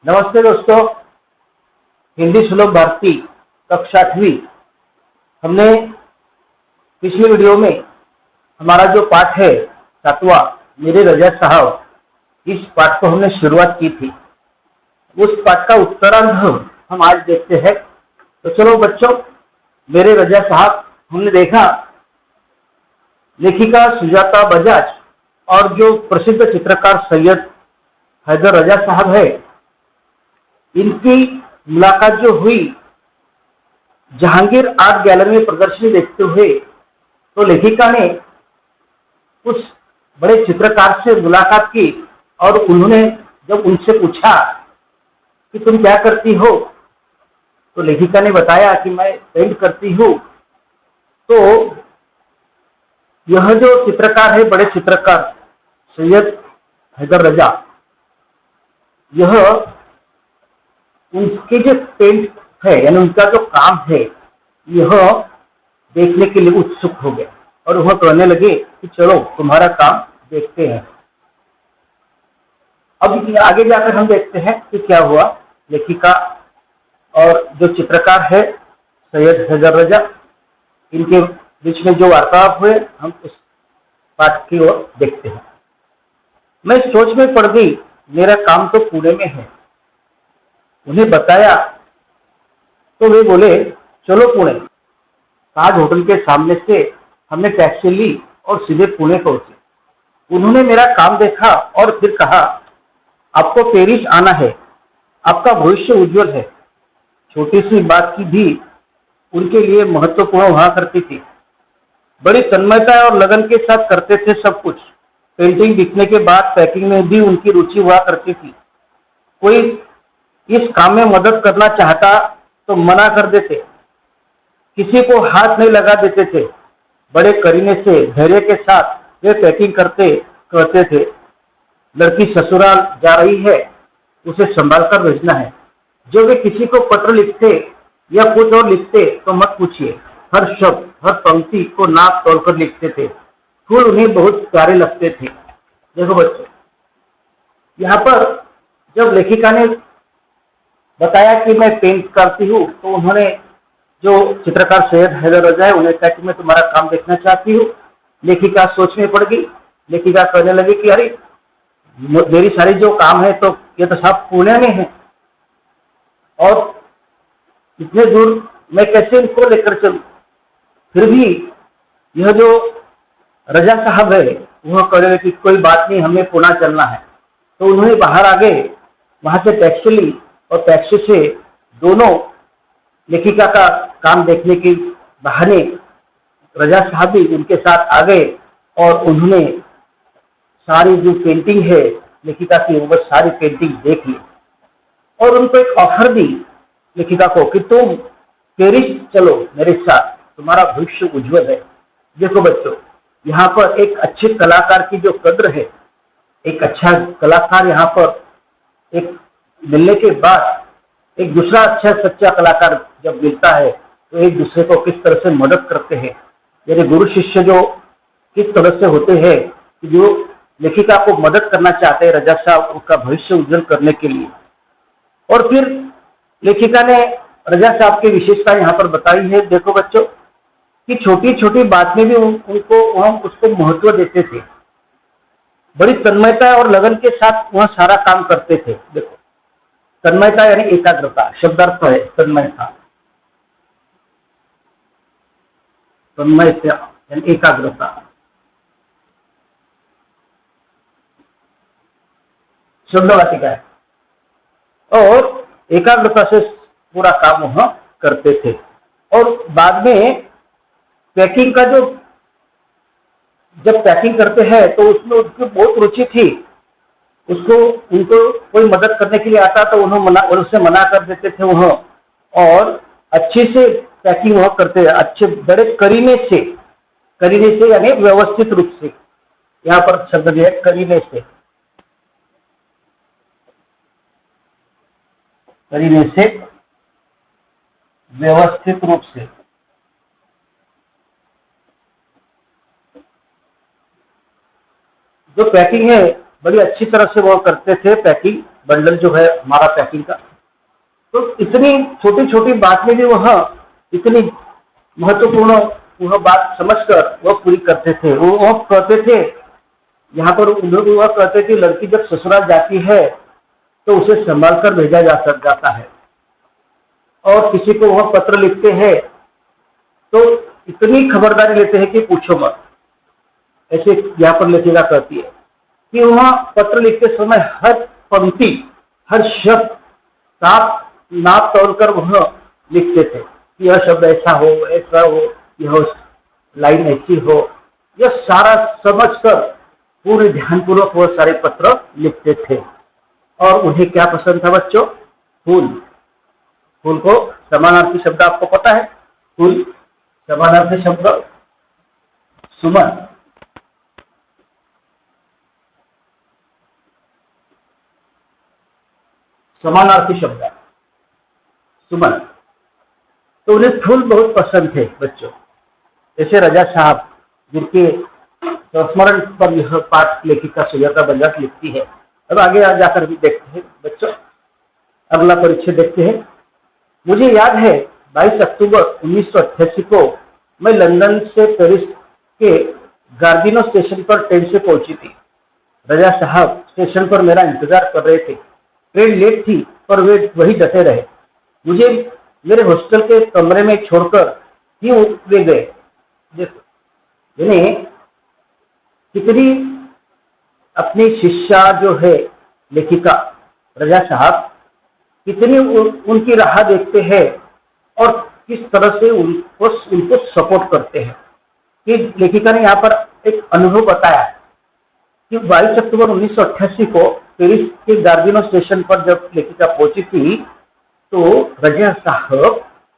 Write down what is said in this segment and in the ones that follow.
नमस्ते दोस्तों। हिंदी श्लोक भारती कक्षा 8वीं। हमने पिछली वीडियो में हमारा जो पाठ है 7वां मेरे रजा साहब, इस पाठ को हमने शुरुआत की थी। उस पाठ का उत्तरार्ध हम आज देखते हैं। तो चलो बच्चों, मेरे रजा साहब हमने देखा लेखिका सुजाता बजाज और जो प्रसिद्ध चित्रकार सैयद हैदर रजा साहब है, इनकी मुलाकात जो हुई जहांगीर आर्ट गैलरी में प्रदर्शनी देखते हुए, तो लेखिका ने उस बड़े चित्रकार से मुलाकात की और उन्होंने जब उनसे पूछा कि तुम क्या करती हो, तो लेखिका ने बताया कि मैं पेंट करती हूँ। तो यह जो चित्रकार है, बड़े चित्रकार सैयद हैदर रजा, यह उनके जो पेंट है यानी उनका जो काम है, यह देखने के लिए उत्सुक हो गया और वह कहने लगे कि चलो तुम्हारा काम देखते हैं। अब आगे जाकर हम देखते हैं कि क्या हुआ। लेखिका और जो चित्रकार है सैयद हैदर रजा, इनके बीच में जो वार्तालाप हुए, हम उस पाठ की ओर देखते हैं। मैं सोच में पड़ गई, मेरा काम तो पुणे में है। उन्हें बताया तो वे बोले चलो पुणे। ताज होटल के सामने से हमने टैक्सी ली और सीधे पुणे पहुंचे। उन्होंने मेरा काम देखा और फिर कहा, आपको पेरिस आना है, आपका भविष्य उज्जवल है। छोटी सी बात की भी उनके लिए महत्वपूर्ण हुआ करती थी। बड़ी तन्मयता और लगन के साथ करते थे सब कुछ। पेंटिंग दिखने के बाद पैकिंग में भी उनकी रुचि हुआ करती थी। कोई इस काम में मदद करना चाहता तो मना कर देते, किसी को हाथ नहीं लगा देते थे। बड़े करीने से धैर्य के साथ वे पैकिंग करते कहते थे, लड़की ससुराल जा रही है, उसे संभाल कर भेजना है। जो वे किसी को पत्र लिखते या कुछ और लिखते तो मत पूछिए, हर शब्द हर पंक्ति को नाप तोड़कर लिखते थे। फूल उन्हें बहुत प्यारे लगते थे। देखो बच्चों, यहाँ पर जब लेखिका ने बताया कि मैं पेंट करती हूँ, तो उन्होंने जो चित्रकार सैयद हैदर रजा है उन्हें कहा कि मैं तुम्हारा काम देखना चाहती हूँ। लेखिका सोच में पड़ गई। लेखिका कहने लगी कि अरे मेरी सारी जो काम है तो ये तो सब पुणे में है और इतने दूर मैं कैसे इनको लेकर चलूं। फिर भी यह जो रजा साहब है वह कह रहे कि कोई बात नहीं, हमें पुणे चलना है। तो उन्होंने बाहर आ गए, वहां से टैक्सी ली और टैक्सी से दोनों लेखिका का काम देखने के बहाने रजा साहब भी उनके साथ आ गए और उन्होंने सारी जो पेंटिंग है लेखिका की, वो सारी पेंटिंग देख ली और उनको एक ऑफर दी लेखिका को कि तुम पेरिस चलो मेरे साथ, तुम्हारा भविष्य उज्जवल है। देखो बच्चों, यहाँ पर एक अच्छे कलाकार की जो कद्र है, एक अच्छा कलाकार यहाँ पर एक मिलने के बाद एक दूसरा अच्छा सच्चा कलाकार जब मिलता है तो एक दूसरे को किस तरह से मदद करते हैं। यानी गुरु शिष्य जो किस तरह से होते हैं कि जो लेखिका को मदद करना चाहते हैं रजा साहब उसका भविष्य उज्जवल करने के लिए। और फिर लेखिका ने रजा साहब की विशेषता यहाँ पर बताई है। देखो बच्चों, कि छोटी छोटी बात में भी उनको हम उसको महत्व देते थे। बड़ी तन्मयता और लगन के साथ वह सारा काम करते थे। देखो, तन्मयता यानी एकाग्रता, शब्दार्थ है तन्मयता। तन्मयता यानी एकाग्रता, शब्दवाचिका है। और एकाग्रता से पूरा काम वह करते थे। और बाद में पैकिंग का जो जब पैकिंग करते हैं तो उसमें उसकी बहुत रुचि थी। उसको उनको कोई मदद करने के लिए आता तो उनसे मना कर देते थे वह, और अच्छे से पैकिंग वह करते हैं, अच्छे बड़े करीने से यानी व्यवस्थित रूप से। यहाँ पर शब्द दिया है करीने से, करीने से व्यवस्थित रूप से। जो पैकिंग है बड़ी अच्छी तरह से वो करते थे पैकिंग, बंडल जो है हमारा पैकिंग का। तो इतनी छोटी छोटी बात में भी वह इतनी महत्वपूर्ण वह बात समझकर वह पूरी करते थे। वो कहते थे, यहाँ पर वह कहते थे लड़की जब ससुराल जाती है तो उसे संभाल कर भेजा जाता है, और किसी को वह पत्र लिखते हैं तो इतनी खबरदारी लेते हैं कि पूछो मत। ऐसे यहाँ पर लेखिका कहती है कि वह पत्र लिखते समय हर पंक्ति हर शब्द साफ नाप तोलकर वह लिखते थे कि यह शब्द ऐसा हो, यह लाइन ऐसी हो, यह सारा समझकर पूरे ध्यानपूर्वक वह सारे पत्र लिखते थे। और उन्हें क्या पसंद था बच्चों? फूल। फूल को समानार्थी शब्द आपको पता है? फूल समानार्थी शब्द सुमन। समानार्थी शब्द सुमन। तो उन्हें फूल बहुत पसंद थे बच्चों। जैसे रजा साहब, जिनके संस्मरण पर यह पाठ लेखिका सुजाता बजाज लिखती है। अब आगे जाकर भी देखते हैं बच्चों, अगला परिच्छेद देखते हैं। मुझे याद है 22 अक्टूबर 1988 को मैं लंदन से पेरिस के गार्दिनो स्टेशन पर ट्रेन से पहुंची थी। रजा साहब स्टेशन पर मेरा इंतजार कर रहे थे। ट्रेन लेट थी पर वे वही डटे रहे। मुझे मेरे हॉस्टल के कमरे में छोड़कर क्यों वे गए? देखो यानी कितनी अपनी शिष्या जो है लेखिका रजा साहब, कितनी उनकी राह देखते हैं और किस तरह से उनको सपोर्ट करते हैं। कि लेखिका ने यहाँ पर एक अनुभव बताया कि 22 अक्टूबर 1988 को पेरिस के गार्दिनो स्टेशन पर जब लेखिका पहुंची थी तो रजा साहब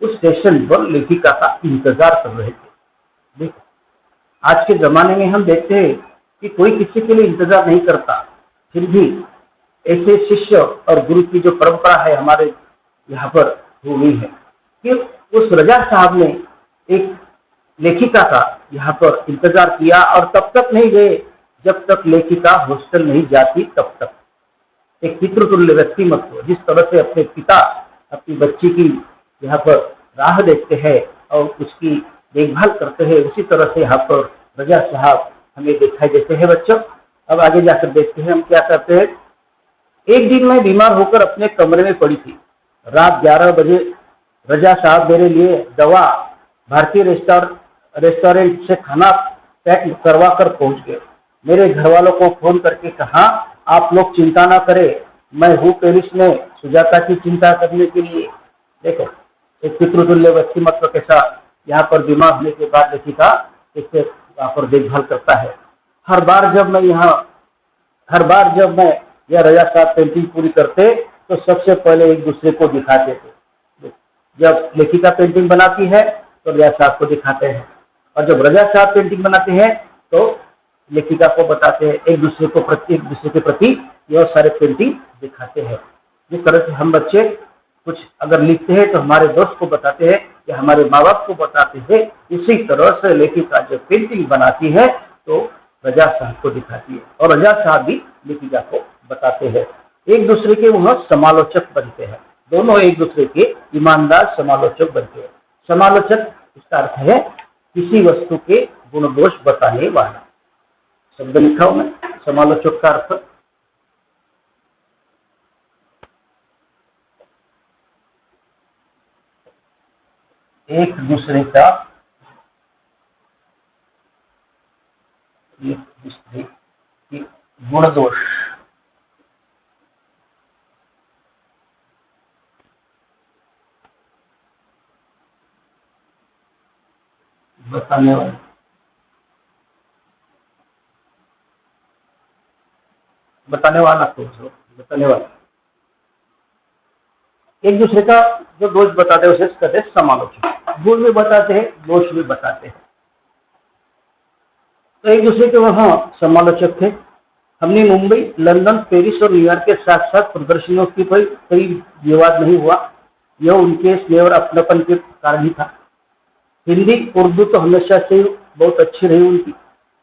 उस स्टेशन पर लेखिका का इंतजार कर रहे थे। देखो आज के जमाने में हम देखते हैं कि कोई किसी के लिए इंतजार नहीं करता, फिर भी ऐसे शिष्य और गुरु की जो परंपरा है हमारे यहाँ पर हुई है कि उस रजा साहब ने एक लेखिका का यहाँ पर इंतजार किया और तब तक नहीं गए जब तक लेखिका हॉस्टल नहीं जाती तब तक। एक पितृतुल्य व्यक्तिमत्व जिस तरह से अपने पिता अपनी बच्ची की यहाँ पर राह देखते हैं और उसकी देखभाल करते हैं, उसी तरह से यहाँ पर रजा साहब हमें दिखाई देते हैं बच्चों। अब आगे जाकर देखते हैं हम क्या करते हैं। एक दिन मैं बीमार होकर अपने कमरे में पड़ी थी। रात 11 बजे रजा साहब मेरे लिए दवा भारतीय रेस्टोरेंट से खाना पैक करवा कर पहुंच गए। मेरे घर वालों को फोन करके कहा, आप लोग चिंता ना करें, मैं हूँ पेरिस में सुजाता की चिंता करने के लिए। देखो एक पितृतुल्य व्यक्तिमत्व के साथ यहाँ पर बीमार होने के बाद लेखिका इससे यहाँ पर देखभाल करता है। हर बार जब मैं यह रजा साहब पेंटिंग पूरी करते तो सबसे पहले एक दूसरे को दिखाते थे। जब लेखिका पेंटिंग बनाती है तो रजा साहब को दिखाते हैं, और जब रजा साहब पेंटिंग बनाते हैं तो लेखिका को बताते हैं। एक दूसरे के प्रति यह सारे पेंटिंग दिखाते हैं। जिस तरह से हम बच्चे कुछ अगर लिखते हैं तो हमारे दोस्त को बताते हैं या हमारे माँ बाप को बताते हैं, इसी तरह से लेखिका जब पेंटिंग बनाती है तो रजा साहब को दिखाती है और रजा साहब भी लेखिका को बताते हैं। एक दूसरे के वह समालोचक बनते हैं, दोनों एक दूसरे के ईमानदार समालोचक बनते हैं। समालोचक इसका अर्थ है किसी वस्तु के गुण दोष बताने वाला। शब्द लिखा हूं मैं, समालोचक का अर्थ एक दूसरे की गुण दोष बताने वाला एक दूसरे का जो दोष बताते हैं उसे कहते हैं समालोचक। गुण भी बताते हैं, दोष भी बताते हैं। तो एक दूसरे के वहां समालोचक थे। हमने मुंबई, लंदन, पेरिस और न्यूयॉर्क के साथ साथ प्रदर्शनियों की कोई विवाद नहीं हुआ। यह उनके स्नेह और अपनापन के कारण ही था। हिंदी उर्दू तो हमेशा से बहुत अच्छी रही उनकी।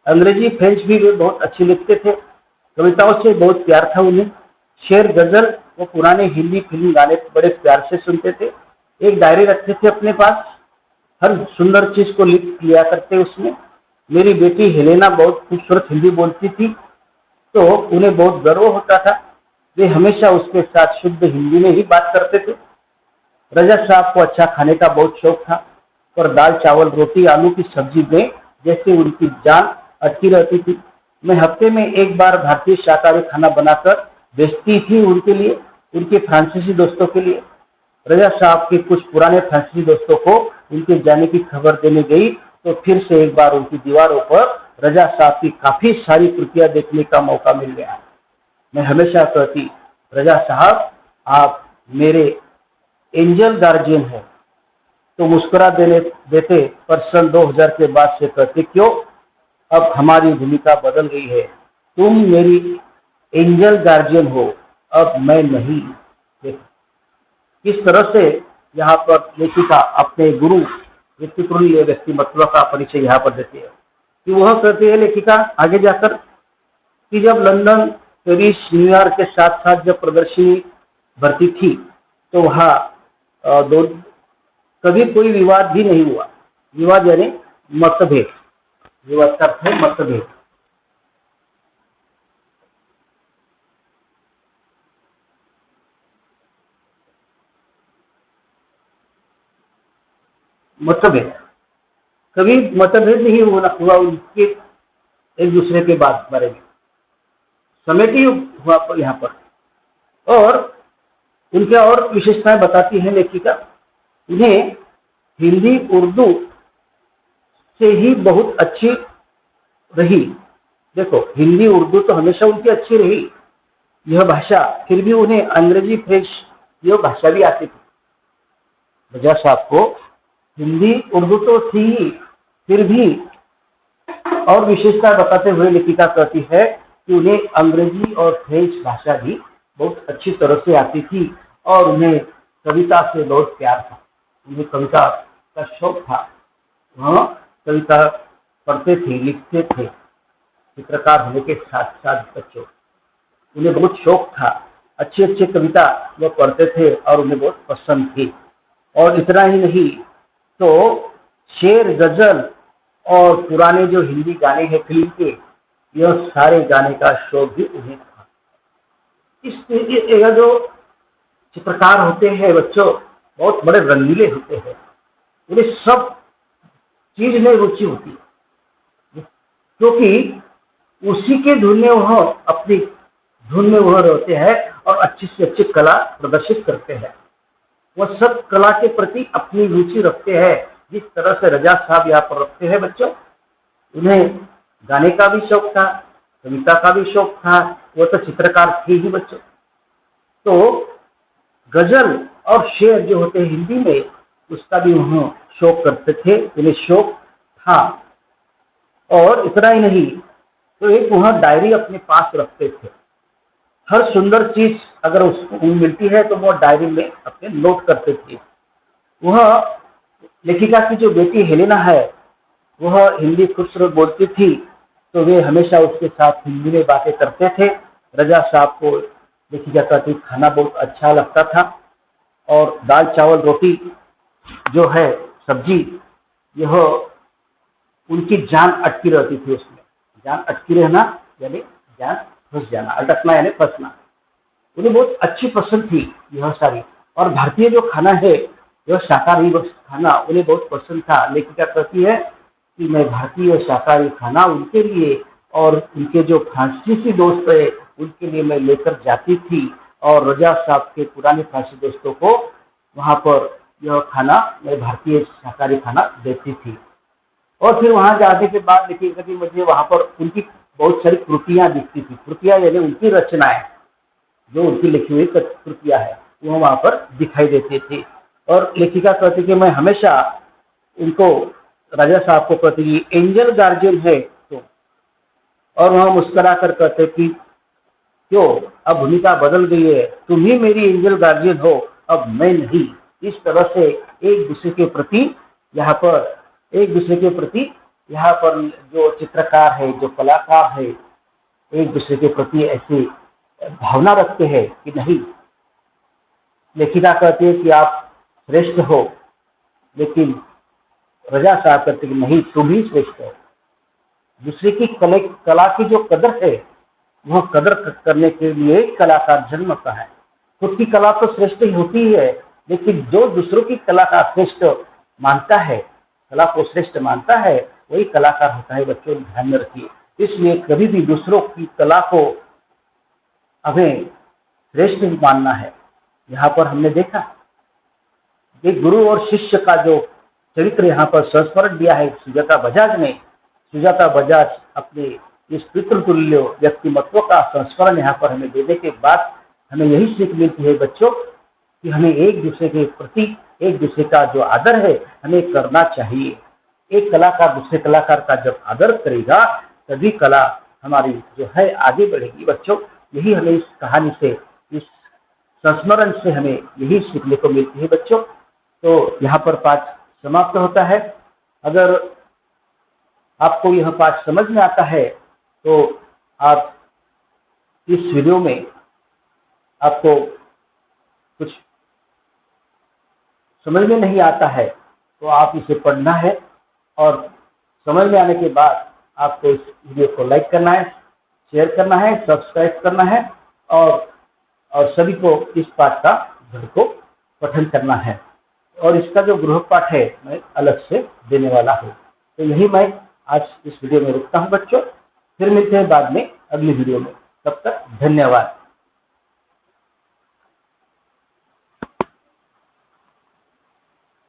अंग्रेजी फ्रेंच भी वे बहुत अच्छी लिखते थे। कविताओं से बहुत प्यार था उन्हें। शेर गजल वो पुराने हिंदी फिल्म गाने बड़े प्यार से सुनते थे। एक डायरी रखते थे अपने पास, हर सुंदर चीज को लिख लिया करते उसमें। मेरी बेटी हेलेना बहुत खूबसूरत हिंदी बोलती थी, तो उन्हें बहुत गर्व होता था। वे हमेशा उसके साथ शुद्ध हिंदी में ही बात करते थे। रजा साहब को अच्छा खाने का बहुत शौक था, पर दाल चावल रोटी आलू की सब्जी में जैसे उनकी जान अटकी रहती थी। मैं हफ्ते में एक बार भारतीय शाकाहारी खाना बनाकर भेजती थी उनके लिए, उनके फ्रांसीसी दोस्तों के लिए। रजा साहब के कुछ पुराने फ्रांसीसी दोस्तों को उनके जाने की खबर देने गई, तो फिर से एक बार उनकी दीवारों पर रजा साहब की काफी सारी कृतियां देखने का मौका मिल गया। मैं हमेशा कहती, रजा साहब आप मेरे एंजल गार्जियन है, तो मुस्कुरा देने देते, पर सन 2000 के बाद से कहते, क्यों अब हमारी भूमिका बदल गई है, तुम मेरी एंजल गार्जियन हो, अब मैं नहीं। किस तरह से यहाँ पर लेखिका अपने गुरु व्यक्तित्व व्यक्तिमत्व का परिचय यहाँ पर देती है कि वह कहती है लेखिका आगे जाकर कि जब लंदन, पेरिस, न्यूयॉर्क के साथ साथ जब प्रदर्शनी भरती थी, तो वहाँ दो कभी कोई विवाद भी नहीं हुआ। विवाद यानी मतभेद, विवाद का अर्थ है मतभेद। मतभेद कभी मतभेद नहीं हुआ उनके एक दूसरे के बारे में, समेटी हुआ यहाँ पर। और उनके और विशेषताएं बताती है लेखिका, उन्हें हिंदी उर्दू से ही बहुत अच्छी रही। देखो, हिंदी उर्दू तो हमेशा उनकी अच्छी रही यह भाषा, फिर भी उन्हें अंग्रेजी फ्रेंच यह भाषा भी आती थी। रजा साहब को हिंदी उर्दू तो थी ही, फिर भी और विशेषता बताते हुए लेखिका कहती है कि उन्हें अंग्रेजी और फ्रेंच भाषा भी बहुत अच्छी तरह से आती थी और उन्हें कविता से बहुत प्यार था। उन्हें कविता का शौक था, वह कविता पढ़ते थे, लिखते थे। चित्रकार होने के साथ साथ बच्चों उन्हें बहुत शौक था, अच्छी अच्छी कविता वो पढ़ते थे और उन्हें बहुत पसंद थी। और इतना ही नहीं, तो शेर, गजल और पुराने जो हिंदी गाने हैं फिल्म के, यह सारे गाने का शौक भी उन्हें था। यह जो चित्रकार होते हैं बच्चों, बहुत बड़े रंगीले होते हैं, उन्हें सब चीज में रुचि होती है, क्योंकि उसी के धुन में वह अपनी धुन में वह रहते हैं और अच्छी से अच्छी कला प्रदर्शित करते हैं। वह सब कला के प्रति अपनी रुचि रखते हैं, जिस तरह से रजा साहब यहाँ पर रखते हैं बच्चों। उन्हें गाने का भी शौक था, कविता का भी शौक था, वो तो चित्रकार थे ही बच्चों। तो गजल और शेर जो होते हैं हिंदी में, उसका भी वह शौक करते थे, उन्हें शौक था। और इतना ही नहीं, तो एक वह डायरी अपने पास रखते थे। हर सुंदर चीज अगर उसको मिलती है तो वह डायरी में अपने नोट करते थे। वह लेखिका की जो बेटी हेलेना है, वह हिंदी खूबसूरत बोलती थी, तो वे हमेशा उसके साथ हिंदी में बातें करते थे। रजा साहब को लेखिका कहती खाना बहुत अच्छा लगता था और दाल चावल रोटी जो है सब्जी, यह उनकी जान अटकी रहती थी उसमें। जान अटकी रहना यानी जान फंस जाना, अटकना यानी फंसना। उन्हें बहुत अच्छी पसंद थी यह सारी। और भारतीय जो खाना है, यह शाकाहारी खाना उन्हें बहुत पसंद था। लेखिका कहती है कि मैं भारतीय शाकाहारी खाना उनके लिए और उनके जो फ्रांसीसी दोस्त है उनके लिए मैं लेकर जाती थी, और रजा साहब के पुराने फ्रांसीसी दोस्तों को वहां पर यह खाना, मैं भारतीय शाकाहारी खाना देती थी। और फिर वहां जाने के बाद देखिएगा कि मुझे वहां पर उनकी बहुत सारी कृतियां दिखती थी। कृतियां यानी उनकी रचनाएं, जो उनकी लिखी हुई कृतियां है, वो वहां पर दिखाई देती थी। और लेखिका कहती कि मैं हमेशा उनको, राजा साहब को कहती कि एंजल गार्जियन है तो, और वह मुस्कुरा कर कहते कि क्यों अब भूमिका बदल गई है, तुम ही मेरी एंजल गार्जियन हो, अब मैं नहीं। इस तरह से एक दूसरे के प्रति यहाँ पर यहाँ पर जो चित्रकार है, जो कलाकार है, एक दूसरे के प्रति ऐसे भावना रखते हैं कि नहीं, लेखिका कहती है कि आप श्रेष्ठ हो, लेकिन रजा साहब कहते कि नहीं, तुम ही श्रेष्ठ हो। दूसरे की कला की जो कदर है, वह कदर करने के लिए कलाकार जन्म होता है। खुद की कला तो श्रेष्ठ ही होती है, लेकिन जो दूसरों की कला का श्रेष्ठ मानता है, कला को श्रेष्ठ मानता है, वही कलाकार होता है। बच्चों ध्यान में रखिए, इसलिए कभी भी दूसरों की कला को हमें श्रेष्ठ मानना है। यहाँ पर हमने देखा एक गुरु और शिष्य का जो चरित्र यहाँ पर संस्मरण दिया है सुजाता बजाज ने। सुजाता बजाज अपने इस पितृतुल्य व्यक्तिमत्व का संस्मरण यहाँ पर हमें देने के बाद हमें यही सीख मिलती है बच्चों कि हमें एक दूसरे के प्रति, एक दूसरे का जो आदर है, हमें करना चाहिए। एक कलाकार दूसरे कलाकार का जब आदर करेगा, तभी कला हमारी जो है आगे बढ़ेगी। बच्चों, यही हमें इस कहानी से, इस संस्मरण से हमें यही सीखने को मिलती है बच्चों। तो यहाँ पर पाठ समाप्त होता है। अगर आपको यह पाठ समझ में आता है तो आप इस वीडियो में आपको कुछ समझ में नहीं आता है तो आप इसे पढ़ना है, और समझ में आने के बाद आपको इस वीडियो को लाइक करना है, शेयर करना है, सब्सक्राइब करना है, और सभी को इस पाठ का घर को पठन करना है। और इसका जो गृह पाठ है मैं अलग से देने वाला हूँ। तो यही मैं आज इस वीडियो में रुकता हूँ बच्चों। फिर मिलते हैं बाद में अगली वीडियो में। तब तक धन्यवाद।